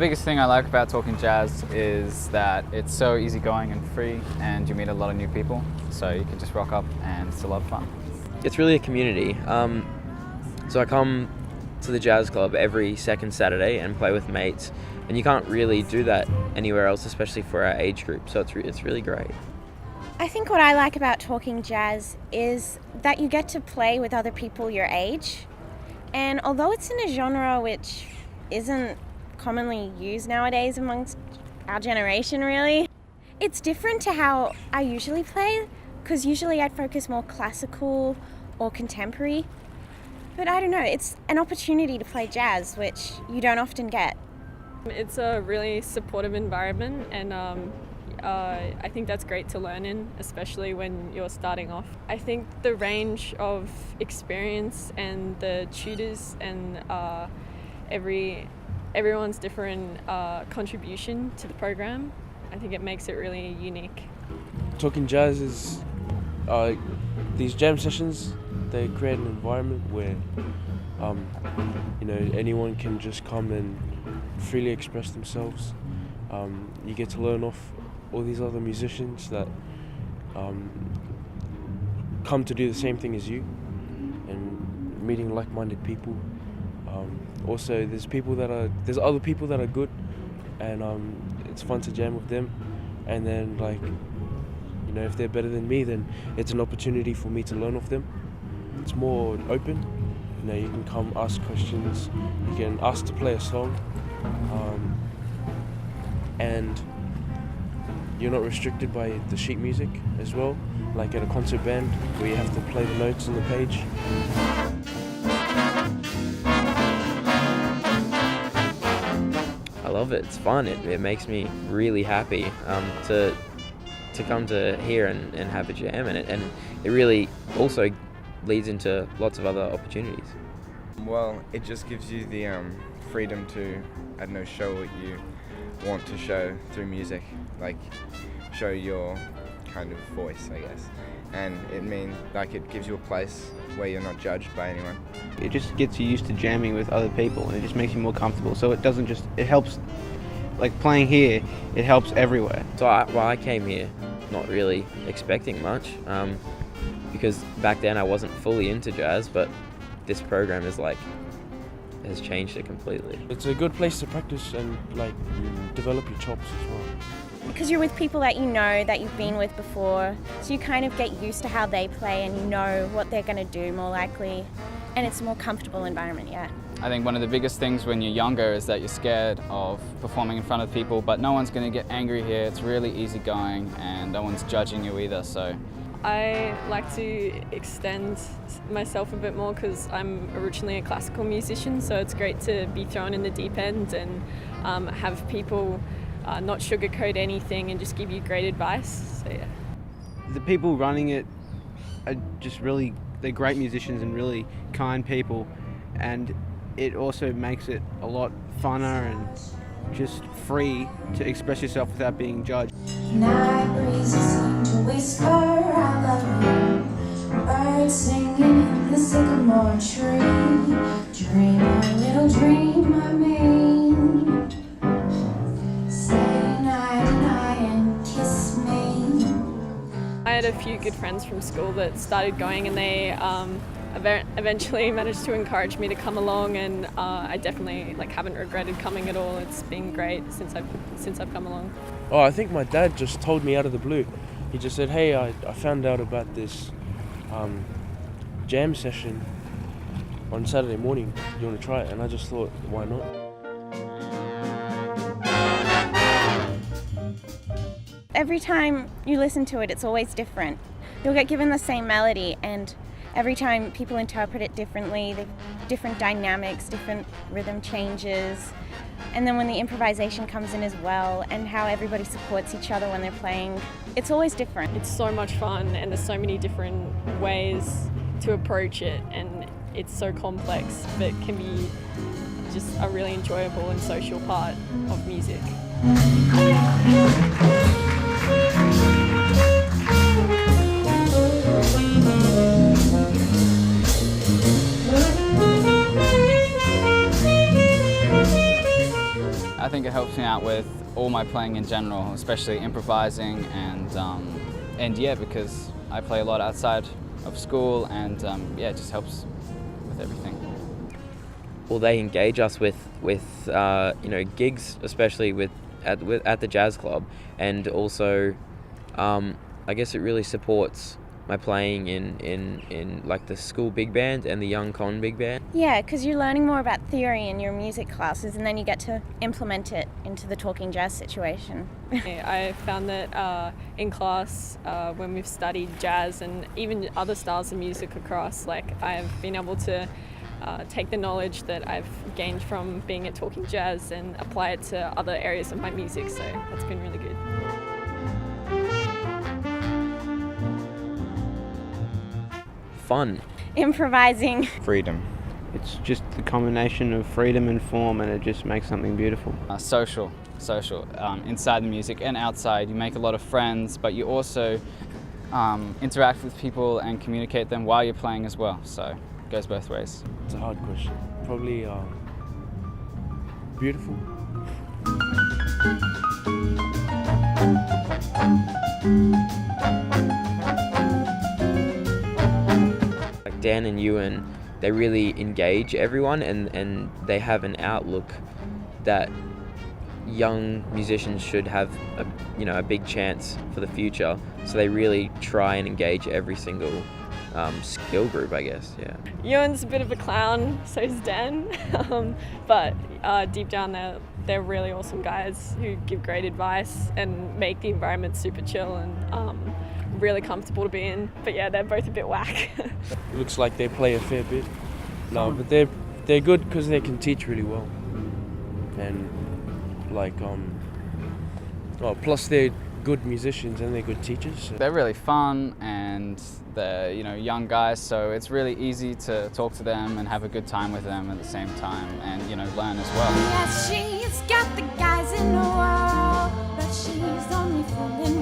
biggest thing I like about Talkin Jazz is that it's so easygoing and free, and you meet a lot of new people, so you can just rock up and still have fun. It's really a community. So I come to the Jazz Club every second Saturday and play with mates, and you can't really do that anywhere else, especially for our age group, so it's really great. I think what I like about Talkin Jazz is that you get to play with other people your age, and although it's in a genre which isn't commonly used nowadays amongst our generation really, it's different to how I usually play, because usually I'd focus more classical or contemporary. But I don't know, it's an opportunity to play jazz, which you don't often get. It's a really supportive environment, and I think that's great to learn in, especially when you're starting off. I think the range of experience and the tutors and everyone's different contribution to the program, I think it makes it really unique. Talkin Jazz is these jam sessions. They create an environment where anyone can just come and freely express themselves. You get to learn off all these other musicians that come to do the same thing as you, and meeting like-minded people. Also, there's other people that are good, and it's fun to jam with them. And then, if they're better than me, then it's an opportunity for me to learn off them. It's more open. You can come ask questions. You can ask to play a song, and you're not restricted by the sheet music as well, like at a concert band where you have to play the notes on the page. I love it. It's fun. It makes me really happy to come to here and have a jam, and it really also leads into lots of other opportunities. Well, it just gives you the freedom to, show what you want to show through music, show your kind of voice, I guess. And it gives you a place where you're not judged by anyone. It just gets you used to jamming with other people, and it just makes you more comfortable. So it helps, playing here, it helps everywhere. So I came here not really expecting much, because back then I wasn't fully into jazz, but this program has changed it completely. It's a good place to practice and develop your chops as well. Because you're with people that you know, that you've been with before, so you kind of get used to how they play and you know what they're going to do more likely, and it's a more comfortable environment, yeah. I think one of the biggest things when you're younger is that you're scared of performing in front of people, but no one's going to get angry here. It's really easygoing and no one's judging you either, so. I like to extend myself a bit more because I'm originally a classical musician, so it's great to be thrown in the deep end and have people not sugarcoat anything and just give you great advice, so yeah. The people running it are they're great musicians and really kind people, and it also makes it a lot funner and just free to express yourself without being judged. Night breezes seem to whisper, I love you. Birds singing in the sycamore tree. Dream a little dream I made. Say night and kiss me. I had a few good friends from school that started going, and they eventually managed to encourage me to come along, and I definitely haven't regretted coming at all. It's been great since I've come along. Oh, I think my dad just told me out of the blue. He just said, "Hey, I found out about this jam session on Saturday morning. You want to try it?" And I just thought, why not? Every time you listen to it, it's always different. You'll get given the same melody, and every time people interpret it differently, the different dynamics, different rhythm changes, and then when the improvisation comes in as well, and how everybody supports each other when they're playing, it's always different. It's so much fun, and there's so many different ways to approach it, and it's so complex, but it can be just a really enjoyable and social part of music. I think it helps me out with all my playing in general, especially improvising and yeah, because I play a lot outside of school, and yeah, it just helps with everything. Well, they engage us with you know, gigs, especially at the jazz club, and also I guess it really supports my playing in like the school big band and the young con big band. Yeah, because you're learning more about theory in your music classes, and then you get to implement it into the talking jazz situation. I found that in class, when we've studied jazz and even other styles of music across, like I've been able to take the knowledge that I've gained from being at Talkin Jazz and apply it to other areas of my music, so that's been really good. Fun. Improvising. Freedom. It's just the combination of freedom and form, and it just makes something beautiful. Social. Inside the music and outside, you make a lot of friends, but you also interact with people and communicate them while you're playing as well. So it goes both ways. It's a hard question. Probably beautiful. Like Dan and Ewan, they really engage everyone, and they have an outlook that young musicians should have a big chance for the future. So they really try and engage every single skill group, I guess. Yeah. Ewan's a bit of a clown, so is Dan, but deep down they're really awesome guys who give great advice and make the environment super chill and really comfortable to be in. But yeah, they're both a bit whack. It looks like they play a fair bit. No, but they're good because they can teach really well, and like plus they're good musicians and they're good teachers. So. They're really fun, and they're young guys, so it's really easy to talk to them and have a good time with them at the same time, and learn as well. Yes, she's got the guys in the world, but she's only falling